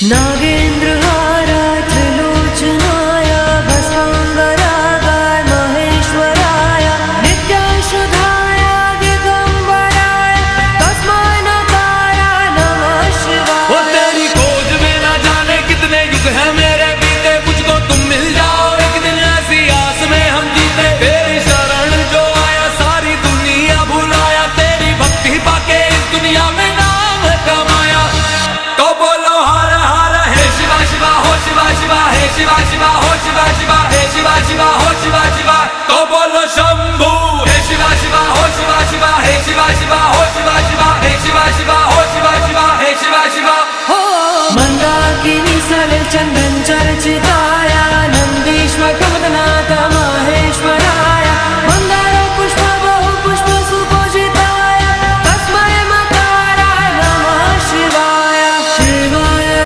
नागेन्द्रहाराय त्रिलोचनाय भस्मांगरागाय महेश्वराय नित्याशुधाय दिगंबराय तस्मै नकाराय नमः शिवाय। वो तेरी खोज में ना जाने कितने युग हैं मेरे बीते, मुझको तुम मिल जाओ एक दिन ऐसी आस में हम जीते। तेरी शरण जो आया सारी दुनिया भुलाया, तेरी भक्ति पाके इस दुनिया में नाम कमाया। तो बोलो हर हर हे शिवा शिवा हो शिवा शिवा हे शिवा शिवा हो शिवा शिवा हे शिवा शिवा हो शिवा शिवा। तो बोलो शंभू हे शिवा शिवा हो शिवा शिवा हे शिवा शिवा हो शिवा शिवा हे शिवा शिवा हो शिवा शिवा हे शिवा शिवा। मंदाकिनी सलिल चंदन चर्चिताय